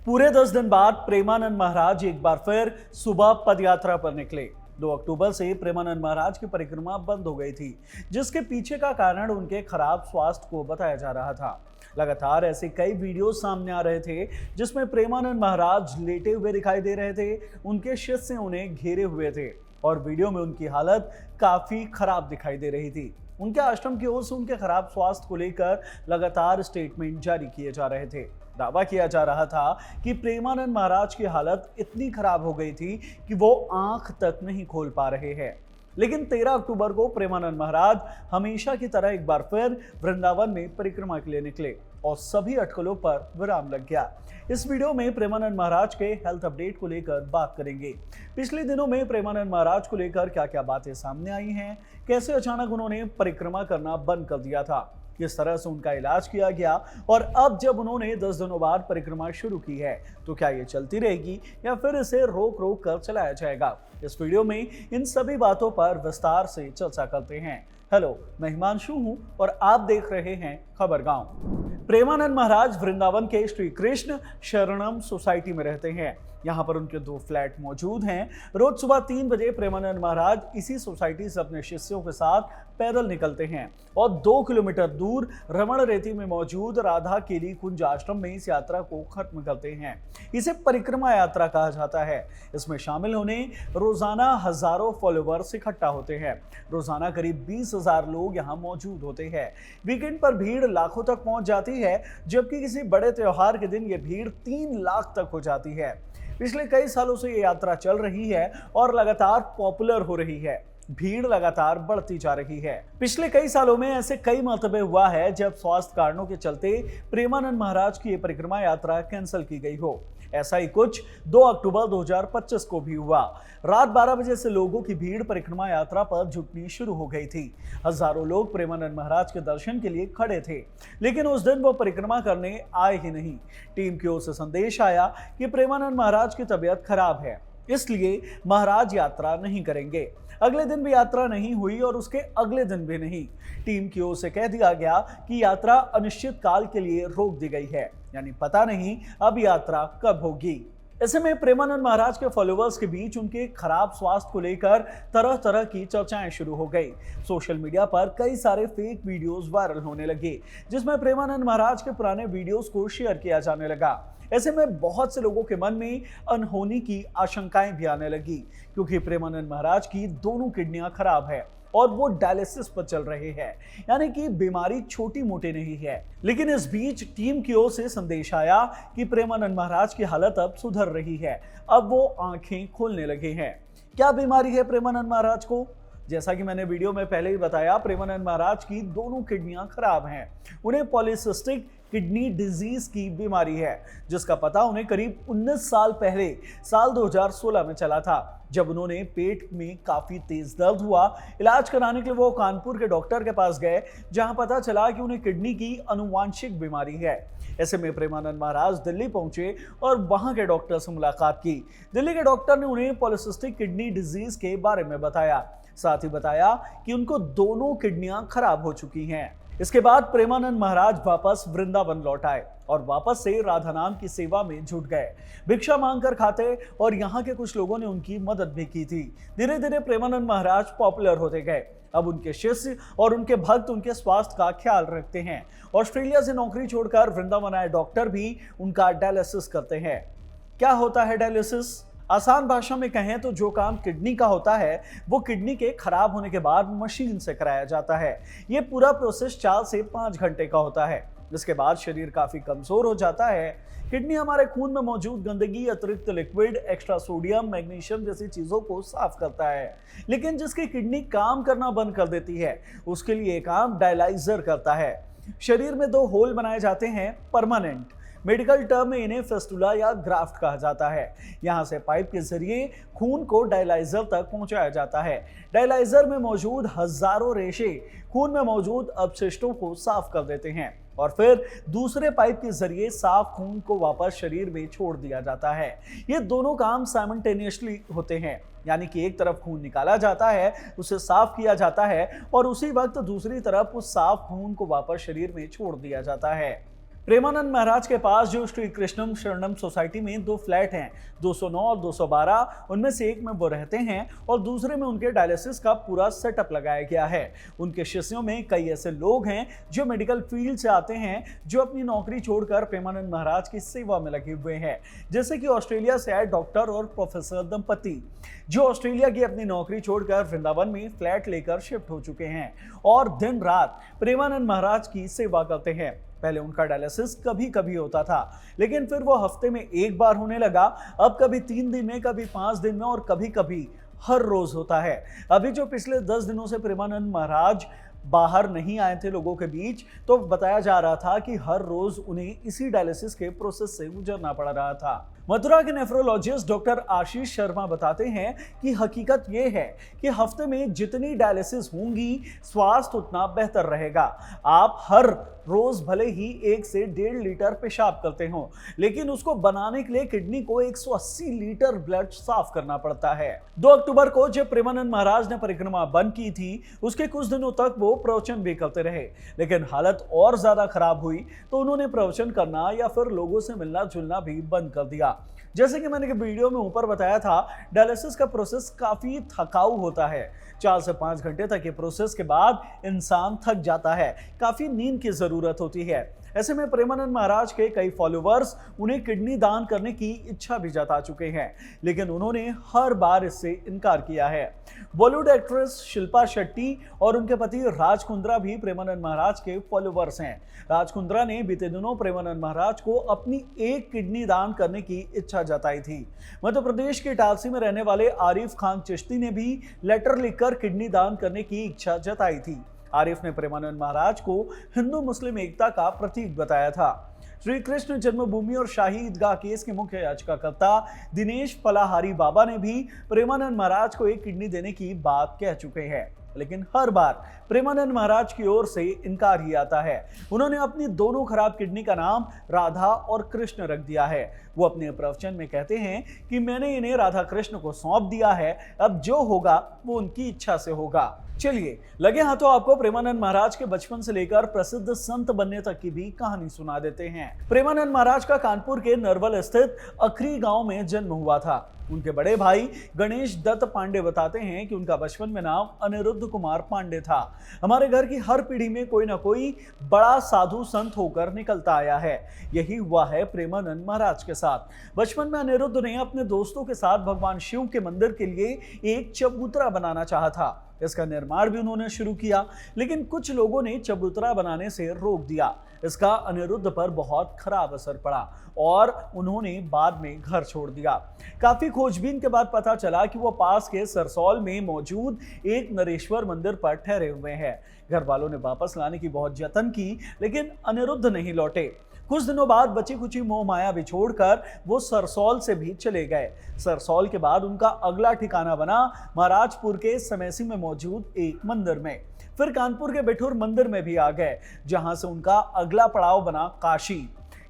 पूरे 10 दिन बाद प्रेमानंद महाराज एक बार फिर सुबह पदयात्रा पर निकले। 2 अक्टूबर से प्रेमानंद महाराज की परिक्रमा बंद हो गई थी, जिसके पीछे का कारण उनके खराब स्वास्थ्य को बताया जा रहा था। लगातार ऐसे कई वीडियो सामने आ रहे थे जिसमें प्रेमानंद महाराज लेटे हुए दिखाई दे रहे थे, उनके शिष्य उन्हें घेरे हुए थे और वीडियो में उनकी हालत काफी खराब दिखाई दे रही थी। उनके आश्रम की ओर से उनके खराब स्वास्थ्य को लेकर लगातार स्टेटमेंट जारी किए जा रहे थे। दावा किया जा रहा था कि प्रेमानंद महाराज की हालत इतनी खराब हो गई थी कि वो आंख तक नहीं खोल पा रहे हैं। लेकिन 13 अक्टूबर को प्रेमानंद महाराज हमेशा की तरह एक बार फिर वृंदावन में परिक्रमा के लिए निकले और सभी अटकलों पर विराम लग गया। इस वीडियो में प्रेमानंद महाराज के हेल्थ अपडेट को लेकर बात करेंगे। पिछले दिनों में प्रेमानंद महाराज को लेकर क्या क्या बातें सामने आई हैं, कैसे अचानक उन्होंने परिक्रमा करना बंद कर दिया था, किस तरह से उनका इलाज किया गया और अब जब उन्होंने 10 दिनों बाद परिक्रमा शुरू की है तो क्या ये चलती रहेगी या फिर इसे रोक रोक कर चलाया जाएगा। इस वीडियो में इन सभी बातों पर विस्तार से चर्चा करते हैं। हेलो, मैं हिमांशु हूं और आप देख रहे हैं खबर गांव। प्रेमानंद महाराज वृंदावन के श्री कृष्ण शरणम सोसाइटी में रहते हैं। यहाँ पर उनके 2 फ्लैट मौजूद हैं। रोज सुबह 3 बजे प्रेमानंद महाराज इसी सोसाइटी से अपने शिष्यों के साथ पैदल निकलते हैं और 2 किलोमीटर दूर रमण रेती में मौजूद राधा केली कुंज आश्रम में इस यात्रा को खत्म करते हैं। इसे परिक्रमा यात्रा कहा जाता है। इसमें शामिल होने रोजाना हजारों फॉलोवर्स इकट्ठा होते हैं। रोजाना करीब 20,000 लोग यहाँ मौजूद होते हैं। वीकेंड पर भीड़ लाखों तक पहुंच जाती है, जबकि किसी बड़े त्योहार के दिन ये भीड़ 3 लाख तक हो जाती है। पिछले कई सालों से ये यात्रा चल रही है और लगातार पॉपुलर हो रही है। भीड़ लगातार बढ़ती जा रही है। पिछले कई सालों में ऐसे कई मर्तबे हुआ है जब स्वास्थ्य कारणों के चलते प्रेमानंद महाराज की ये परिक्रमा यात्रा कैंसिल की गई हो। ऐसा ही कुछ 2 अक्टूबर 2025 को भी हुआ। रात 12 बजे से लोगों की भीड़ परिक्रमा यात्रा पर जुटनी शुरू हो गई थी। हजारों लोग प्रेमानंद महाराज के दर्शन के लिए खड़े थे, लेकिन उस दिन वो परिक्रमा करने आए ही नहीं। टीम की ओर से संदेश आया कि प्रेमानंद महाराज की तबीयत खराब है, इसलिए महाराज यात्रा नहीं करेंगे। अगले दिन भी यात्रा नहीं हुई और उसके अगले दिन भी नहीं। टीम की ओर से कह दिया गया कि यात्रा अनिश्चित काल के लिए रोक दी गई है, यानी पता नहीं अब यात्रा कब होगी। ऐसे में प्रेमानंद महाराज के फॉलोअर्स के बीच उनके खराब स्वास्थ्य को लेकर तरह तरह की चर्चाएं शुरू हो गई। सोशल मीडिया पर कई सारे फेक वीडियोस वायरल होने लगे, जिसमें प्रेमानंद महाराज के पुराने वीडियोस को शेयर किया जाने लगा। ऐसे में बहुत से लोगों के मन में अनहोनी की आशंकाएं भी आने लगी, क्योंकि प्रेमानंद महाराज की दोनों किडनियां खराब है और वो डायलिसिस पर चल रहे हैं, यानी कि बीमारी छोटी मोटी नहीं है। लेकिन इस बीच टीम की ओर से संदेश आया कि प्रेमानंद महाराज की हालत अब सुधर रही है, अब वो आंखें खोलने लगे हैं। क्या बीमारी है प्रेमानंद महाराज को? जैसा कि मैंने वीडियो में पहले ही बताया, प्रेमानंद महाराज की दोनों किडनियां खराब हैं। उन्हें पॉलीसिस्टिक किडनी डिजीज की बीमारी है, जिसका पता उन्हें करीब 19 साल पहले साल 2016 में चला था, जब उन्होंने पेट में काफी तेज दर्द हुआ। इलाज कराने के लिए वो कानपुर के डॉक्टर के पास गए, जहां पता चला कि उन्हें किडनी की आनुवांशिक बीमारी है। ऐसे में प्रेमानंद महाराज दिल्ली पहुंचे और वहां के डॉक्टर से मुलाकात की। दिल्ली के डॉक्टर ने उन्हें पॉलीसिस्टिक किडनी डिजीज के बारे में बताया, साथ ही बताया कि उनको दोनों किडनियां खराब हो चुकी हैं। इसके बाद प्रेमानंद महाराज वापस वृंदावन लौट आए और वापस से राधा नाम की सेवा में जुट गए। भिक्षा मांगकर खाते और यहाँ के कुछ लोगों ने उनकी मदद भी की थी। धीरे धीरे प्रेमानंद महाराज पॉपुलर होते गए। अब उनके शिष्य और उनके भक्त उनके स्वास्थ्य का ख्याल रखते हैं। ऑस्ट्रेलिया से नौकरी छोड़कर वृंदावन आए डॉक्टर भी उनका डायलिसिस करते हैं। क्या होता है डायलिसिस? आसान भाषा में कहें तो जो काम किडनी का होता है वो किडनी के खराब होने के बाद मशीन से कराया जाता है। ये पूरा प्रोसेस 4 से 5 घंटे का होता है, जिसके बाद शरीर काफी कमजोर हो जाता है। किडनी हमारे खून में मौजूद गंदगी, अतिरिक्त लिक्विड, एक्स्ट्रा सोडियम, मैग्नीशियम जैसी चीजों को साफ करता है। लेकिन जिसकी किडनी काम करना बंद कर देती है, उसके लिए ये काम डायलाइजर करता है। शरीर में 2 होल बनाए जाते हैं परमानेंट। मेडिकल टर्म में इन्हें फेस्टुला या ग्राफ्ट कहा जाता है। यहाँ से पाइप के जरिए खून को डायलाइजर तक पहुंचाया जाता है। डायलाइजर में मौजूद हजारों रेशे खून में मौजूद अपशिष्टों को साफ कर देते हैं और फिर दूसरे पाइप के जरिए साफ खून को वापस शरीर में छोड़ दिया जाता है। ये दोनों काम साइमल्टेनियसली होते हैं, यानी कि एक तरफ खून निकाला जाता है, उसे साफ किया जाता है और उसी वक्त दूसरी तरफ उस साफ खून को वापस शरीर में छोड़ दिया जाता है। प्रेमानंद महाराज के पास जो श्री कृष्णम शरणम सोसाइटी में 2 फ्लैट हैं, 209 और 212, उनमें से एक में वो रहते हैं और दूसरे में उनके डायलिसिस का पूरा सेटअप लगाया गया है। उनके शिष्यों में कई ऐसे लोग हैं जो मेडिकल फील्ड से आते हैं, जो अपनी नौकरी छोड़कर प्रेमानंद महाराज की सेवा में लगे हुए हैं, जैसे कि ऑस्ट्रेलिया से आए डॉक्टर और प्रोफेसर दंपति, जो ऑस्ट्रेलिया की अपनी नौकरी छोड़कर वृंदावन में फ्लैट लेकर शिफ्ट हो चुके हैं और दिन रात प्रेमानंद महाराज की सेवा करते हैं। पहले उनका डायलिसिस कभी कभी होता था, लेकिन फिर वो हफ्ते में एक बार होने लगा। अब कभी 3 दिन में, कभी 5 दिन में और कभी कभी हर रोज होता है। अभी जो पिछले 10 दिनों से प्रेमानंद महाराज बाहर नहीं आए थे लोगों के बीच, तो बताया जा रहा था कि हर रोज उन्हें इसी डायलिसिस के प्रोसेस से गुजरना पड़ रहा था। मथुरा के नेफ्रोलॉजिस्ट डॉक्टर आशीष शर्मा बताते हैं कि हकीकत यह है कि हफ्ते में जितनी डायलिसिस होंगी, स्वास्थ्य उतना बेहतर रहेगा। आप हर रोज भले ही 1 से 1.5 लीटर पेशाब करते हो, लेकिन उसको बनाने के लिए किडनी को 180 लीटर ब्लड साफ करना पड़ता है। 2 अक्टूबर को जब प्रेमानंद महाराज ने परिक्रमा बंद की थी, उसके कुछ दिनों तक वो प्रवचन भी करते रहे, लेकिन हालत और ज्यादा खराब हुई तो उन्होंने प्रवचन करना या फिर लोगों से मिलना जुलना भी बंद कर दिया। जैसे कि मैंने वीडियो में ऊपर बताया था, डायलिसिस का प्रोसेस काफी थकाऊ होता है। 4 से 5 घंटे तक के प्रोसेस के बाद इंसान थक जाता है, काफी नींद की जरूरत होती है। ऐसे में प्रेमानंद महाराज के कई फॉलोअर्स उन्हें किडनी दान करने की इच्छा भी जता चुके हैं, लेकिन उन्होंने हर बार इससे इनकार किया है। बॉलीवुड एक्ट्रेस शिल्पा शेट्टी और उनके पति राज कुंद्रा भी प्रेमानंद महाराज के फॉलोअर्स हैं। राज कुंद्रा ने बीते दिनों प्रेमानंद महाराज को अपनी एक किडनी दान करने की इच्छा जताई थी। मध्य प्रदेश के इटारसी में रहने वाले आरिफ खान चिश्ती ने भी लेटर लिखकर किडनी दान करने की इच्छा जताई थी। आरिफ ने प्रेमानंद महाराज को हिंदू मुस्लिम एकता का प्रतीक बताया था। श्री कृष्ण जन्मभूमि और शाही ईदगाह केस के मुख्य याचिकाकर्ता दिनेश फलाहारी बाबा ने भी प्रेमानंद महाराज को एक किडनी देने की बात कह चुके हैं, लेकिन हर बार प्रेमानंद महाराज की ओर से इनकार ही आता है। उन्होंने अपनी दोनों खराब किडनी का नाम राधा और कृष्ण रख दिया है। वो अपने प्रवचन में कहते हैं कि मैंने इन्हें राधा कृष्ण को सौंप दिया है, अब जो होगा वो उनकी इच्छा से होगा। चलिए, लगे हाथों आपको प्रेमानंद महाराज के बचपन से लेकर प्रसिद्ध संत बनने तक की भी कहानी सुना देते हैं। प्रेमानंद महाराज का कानपुर के नरवल स्थित अखरी गांव में जन्म हुआ था। उनके बड़े भाई गणेश दत्त पांडे बताते हैं कि उनका बचपन में नाम अनिरुद्ध कुमार पांडे था। हमारे घर की हर पीढ़ी में कोई ना कोई बड़ा साधु संत होकर निकलता आया है। यही हुआ है प्रेमानंद महाराज के साथ। बचपन में अनिरुद्ध ने अपने दोस्तों के साथ भगवान शिव के मंदिर के लिए एक चबूतरा बनाना चाहा था। इसका निर्माण भी उन्होंने शुरू किया, लेकिन कुछ लोगों ने चबूतरा बनाने से रोक दिया। इसका अनिरुद्ध पर बहुत खराब असर पड़ा और उन्होंने बाद में घर छोड़ दिया। काफी खोजबीन के बाद पता चला कि वो पास के सरसौल में मौजूद एक नरेश्वर मंदिर पर ठहरे हुए हैं। घर वालों ने वापस लाने की बहुत जतन की, लेकिन अनिरुद्ध नहीं लौटे। कुछ दिनों बाद बची कुची मोह माया भी छोड़कर वो सरसौल से भी चले गए। सरसौल के बाद उनका अगला ठिकाना बना महाराजपुर के समेसी में मौजूद एक मंदिर में। फिर कानपुर के बिठूर मंदिर में भी आ गए, जहां से उनका अगला पड़ाव बना काशी।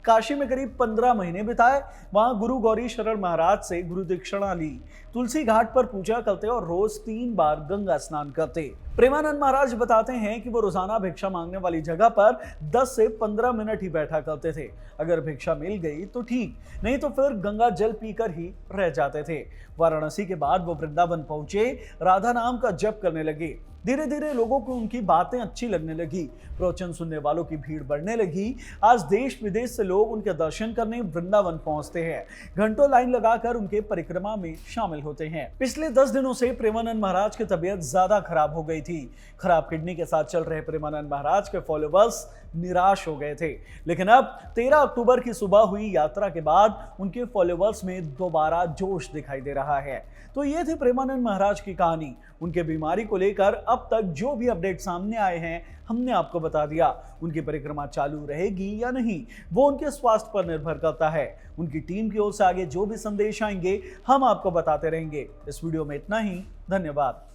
काशी में करीब 15 महीने बिताए। वहां गुरु गौरी शरण महाराज से गुरु दीक्षिणा ली। तुलसी घाट पर पूजा करते और रोज 3 बार गंगा स्नान करते। प्रेमानंद महाराज बताते हैं कि वो रोजाना भिक्षा मांगने वाली जगह पर 10 से 15 मिनट ही बैठा करते थे। अगर भिक्षा मिल गई तो ठीक, नहीं तो फिर गंगा जल पीकर ही रह जाते थे। वाराणसी के बाद वो वृंदावन पहुंचे, राधा नाम का जप करने लगे। धीरे धीरे लोगों को उनकी बातें अच्छी लगने लगी। प्रवचन सुनने वालों की भीड़ बढ़ने लगी। आज देश विदेश से लोग उनके दर्शन करने वृंदावन पहुंचते हैं। घंटों लाइन लगाकर उनके परिक्रमा में शामिल होते हैं। पिछले 10 दिनों से प्रेमानंद महाराज की तबीयत ज्यादा खराब हो गई थी। खराब किडनी के साथ चल रहे प्रेमानंद महाराज के फॉलोअर्स निराश हो गए थे, लेकिन अब 13 अक्टूबर की सुबह हुई यात्रा के बाद उनके फॉलोअर्स में दोबारा जोश दिखाई दे रहा है। तो ये थी प्रेमानंद महाराज की कहानी। उनके बीमारी को लेकर अब तक जो भी अपडेट सामने आए हैं, हमने आपको बता दिया। उनकी परिक्रमा चालू रहेगी या नहीं, वो उनके स्वास्थ्य पर निर्भर करता है। उनकी टीम की ओर से आगे जो भी संदेश आएंगे, हम आपको बताते रहेंगे। इस वीडियो में इतना ही। धन्यवाद।